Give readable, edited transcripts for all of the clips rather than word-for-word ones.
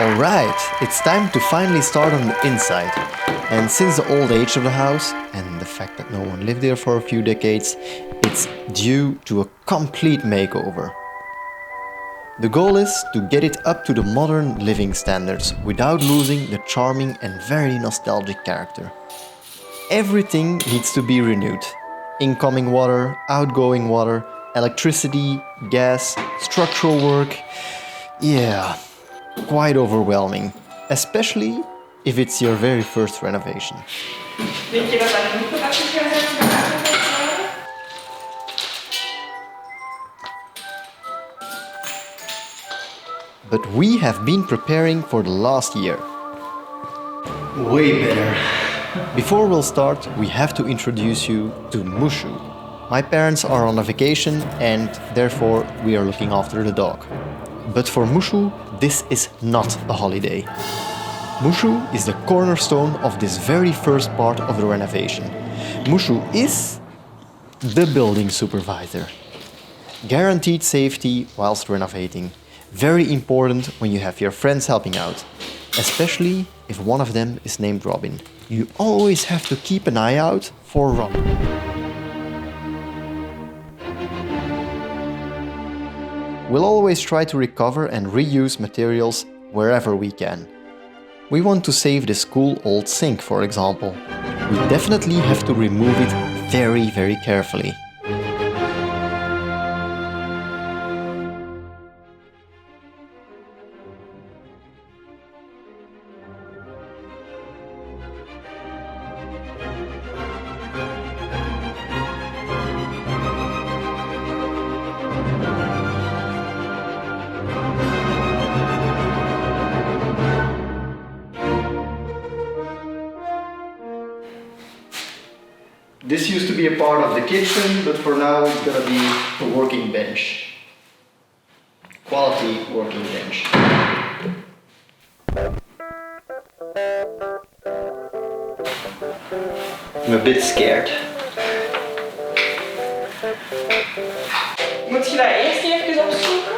Alright, it's time to finally start on the inside. And since the old age of the house, and the fact that no one lived there for a few decades, it's due to a complete makeover. The goal is to get it up to the modern living standards without losing the charming and very nostalgic character. Everything needs to be renewed. Incoming water, outgoing water, electricity, gas, structural work. Yeah, quite overwhelming, especially if it's your very first renovation. But we have been preparing for the last year. Way better. Before we'll start, we have to introduce you to Mushu. My parents are on a vacation and therefore we are looking after the dog. But for Mushu, this is not a holiday. Mushu is the cornerstone of this very first part of the renovation. Mushu is the building supervisor. Guaranteed safety whilst renovating. Very important when you have your friends helping out, especially if one of them is named Robin. You always have to keep an eye out for Robin. We'll always try to recover and reuse materials wherever we can. We want to save this cool old sink, for example. We definitely have to remove it very, very carefully. This used to be a part of the kitchen, but for now it's gonna be a working bench. Quality working bench. I'm a bit scared. Moet je daar eerst even opzoeken?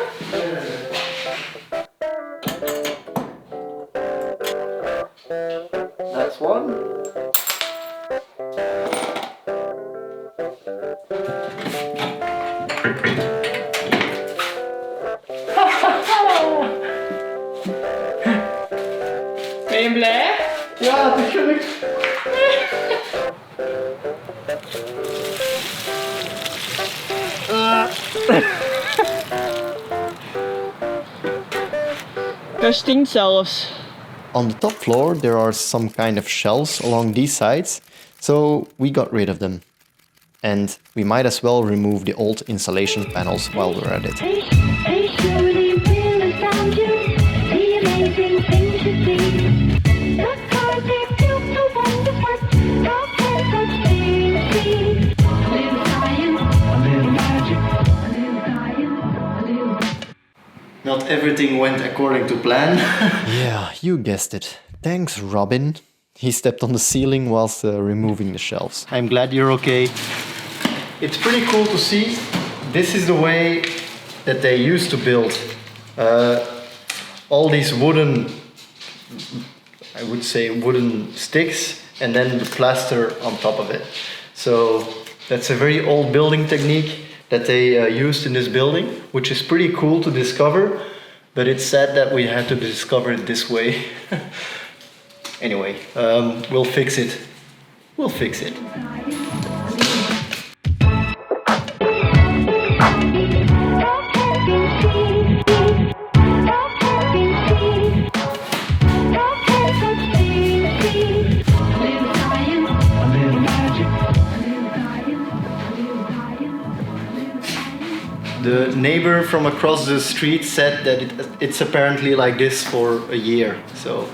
That's one. Ben je blij? Ja, natuurlijk. Dat stinkt zelfs. On the top floor there are some kind of shelves along these sides, so we got rid of them. And we might as well remove the old insulation panels while we're at it. Not everything went according to plan. Yeah, you guessed it. Thanks, Robin. He stepped on the ceiling whilst removing the shelves. I'm glad you're okay. It's pretty cool to see. This is the way that they used to build all these wooden, I would say wooden sticks, and then the plaster on top of it. So that's a very old building technique that they used in this building, which is pretty cool to discover, but it's sad that we had to discover it this way. Anyway, we'll fix it. We'll fix it. The neighbor from across the street said that it's apparently like this for a year, so.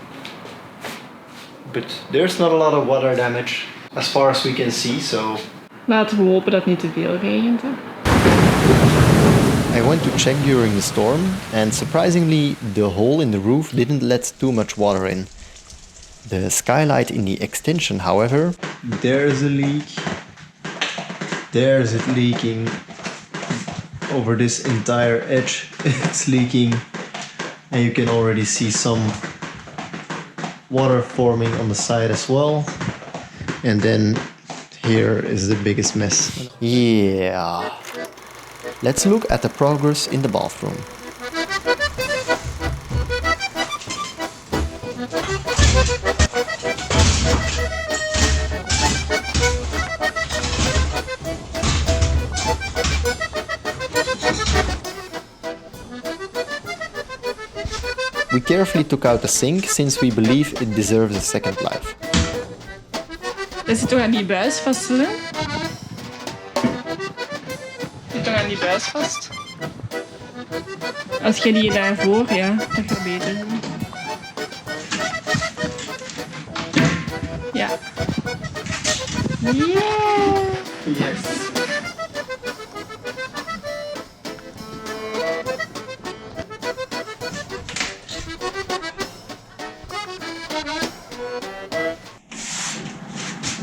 But there's not a lot of water damage as far as we can see, so. Laten we hopen dat het niet te veel regent. Hè? I went to check during the storm, and surprisingly, the hole in the roof didn't let too much water in. The skylight in the extension, however, there's a leak. There's it leaking. Over this entire edge, it's leaking. And you can already see some water forming on the side as well. And then here is the biggest mess. Yeah. Let's look at the progress in the bathroom. We carefully took out the sink since we believe it deserves a second life. Dat zit toch aan die buis vast te doen? Zit toch aan die buis vast? Als je die daarvoor, ja, dat gaat beter doen. Ja. Yeah! Yes.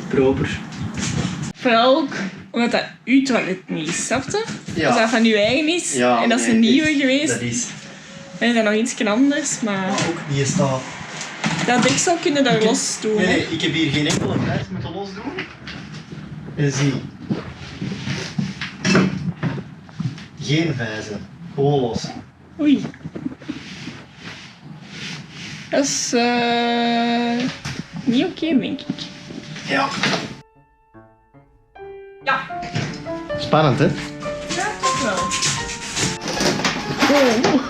Proper. Vooral ook omdat dat uw toilet niet is, snap je? Ja. Als dat van uw eigen is Ja, en dat is nee, een nieuwe echt, geweest, Dat is dan is dat nog iets anders, maar ook die staat. dat deksel kunnen daar los doen. Nee, hè. nee, ik heb hier geen enkele prijs moeten losdoen. En zie. Geen vijzen. Gewoon los. Oei. Dat is niet oké, denk ik. Ja. Ja. Spannend, hè? Ja, toch wel. Oh.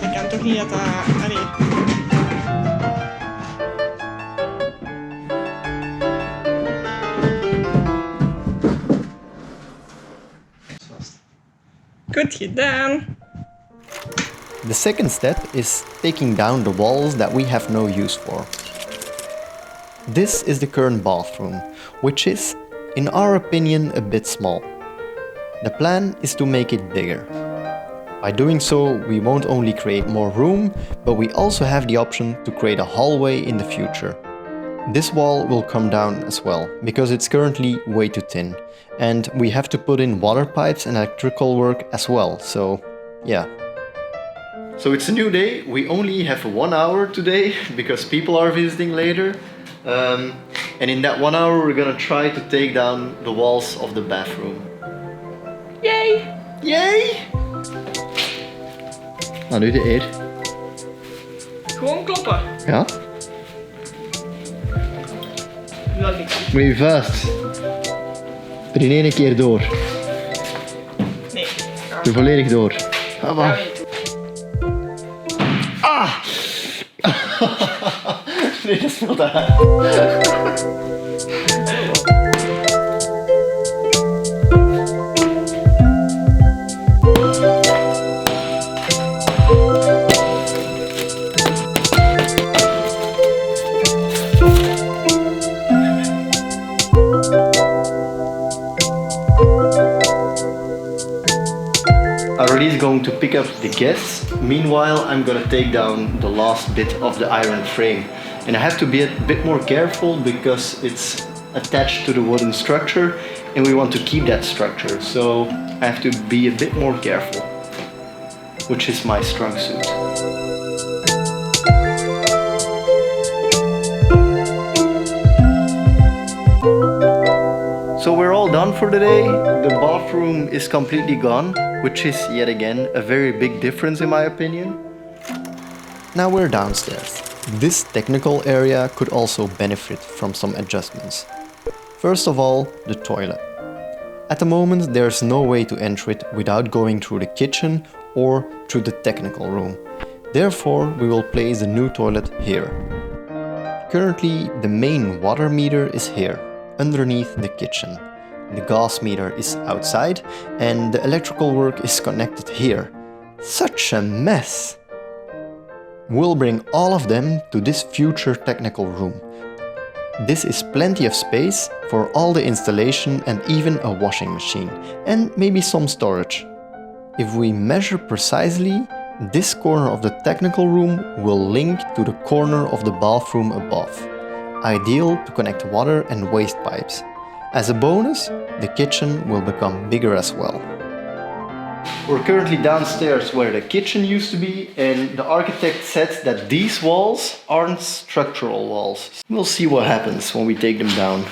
Dat kan toch niet dat dat... Allee. Goed gedaan. The second step is taking down the walls that we have no use for. This is the current bathroom, which is, in our opinion, a bit small. The plan is to make it bigger. By doing so, we won't only create more room, but we also have the option to create a hallway in the future. This wall will come down as well, because it's currently way too thin, and we have to put in water pipes and electrical work as well, so yeah. So it's a new day, we only have 1 hour today, because people are visiting later. And in that 1 hour we're gonna try to take down the walls of the bathroom. Yay! Yay! Nou, nu de eer. Gewoon kloppen. Ja? Dat niet. Met je vuist. Er in één keer door. Nee. Er volledig door. Ah, maar. Ah! Nee, dat is veel te hard. Aurélie is going to pick up the guests. Meanwhile, I'm gonna take down the last bit of the iron frame. And I have to be a bit more careful because it's attached to the wooden structure and we want to keep that structure. So I have to be a bit more careful, which is my strong suit. So we're all done for the day. The bathroom is completely gone, which is yet again a very big difference in my opinion. Now we're downstairs. This technical area could also benefit from some adjustments. First of all, the toilet. At the moment there's no way to enter it without going through the kitchen or through the technical room. Therefore, we will place the new toilet here. Currently, the main water meter is here, underneath the kitchen. The gas meter is outside and the electrical work is connected here. Such a mess! We'll bring all of them to this future technical room. This is plenty of space for all the installation and even a washing machine, and maybe some storage. If we measure precisely, this corner of the technical room will link to the corner of the bathroom above, ideal to connect water and waste pipes. As a bonus, the kitchen will become bigger as well. We're currently downstairs where the kitchen used to be, and the architect said that these walls aren't structural walls. We'll see what happens when we take them down.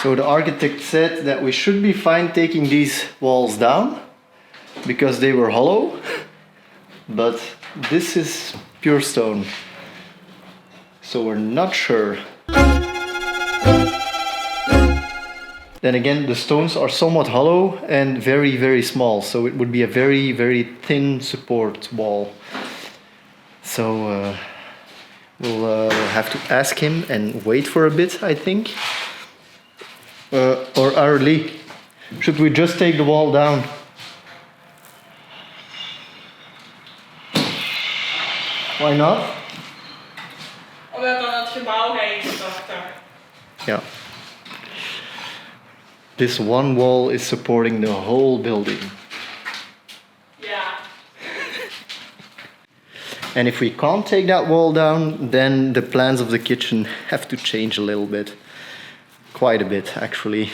So the architect said that we should be fine taking these walls down because they were hollow, but this is pure stone. So we're not sure. Then again, the stones are somewhat hollow and very small, so it would be a very thin support wall. So we'll have to ask him and wait for a bit, I think. Or Aurélie, should we just take the wall down? Why not? Omdat dan het gebouw heen is achter. Yeah. This one wall is supporting the whole building. Ja. And if we can't take that wall down, then the plans of the kitchen have to change a little bit. Quite a bit, actually.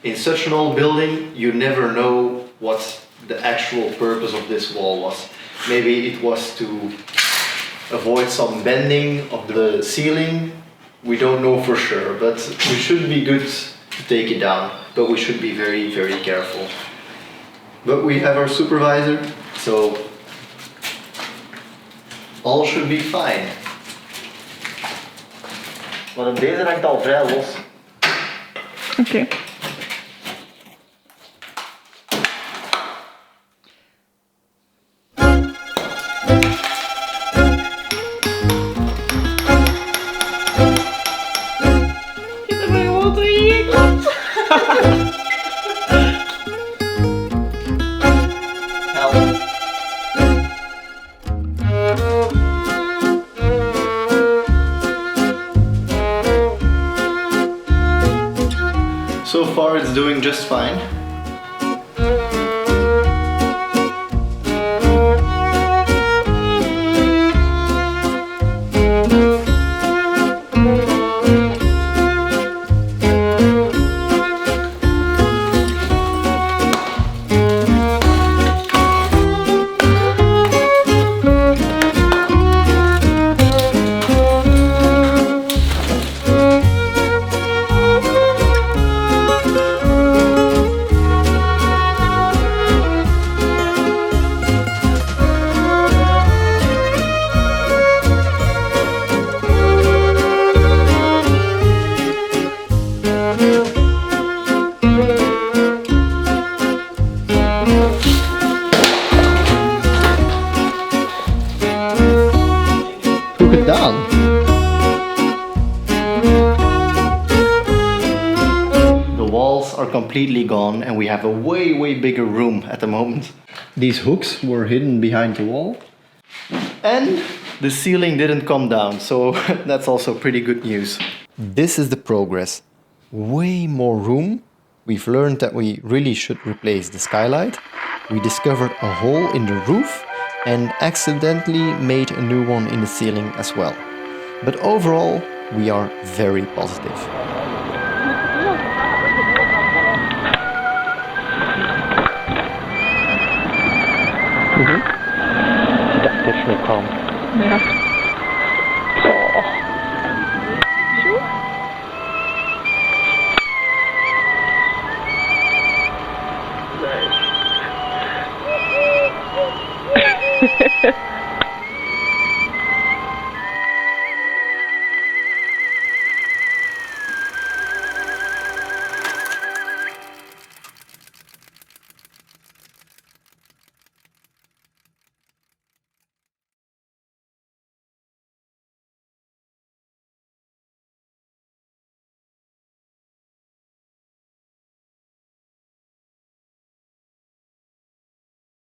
In such an old building, you never know what the actual purpose of this wall was. Maybe it was to avoid some bending of the ceiling. We don't know for sure, but we should be good to take it down. But we should be very careful. But we have our supervisor, so all should be fine. Maar deze hangt al vrij los. Oké. So far it's doing just fine. Took it down. The walls are completely gone and we have a way bigger room at the moment. These hooks were hidden behind the wall and the ceiling didn't come down, so that's also pretty good news. This is the progress. Way more room. We've learned that we really should replace the skylight. We discovered a hole in the roof and accidentally made a new one in the ceiling as well. But overall, we are very positive.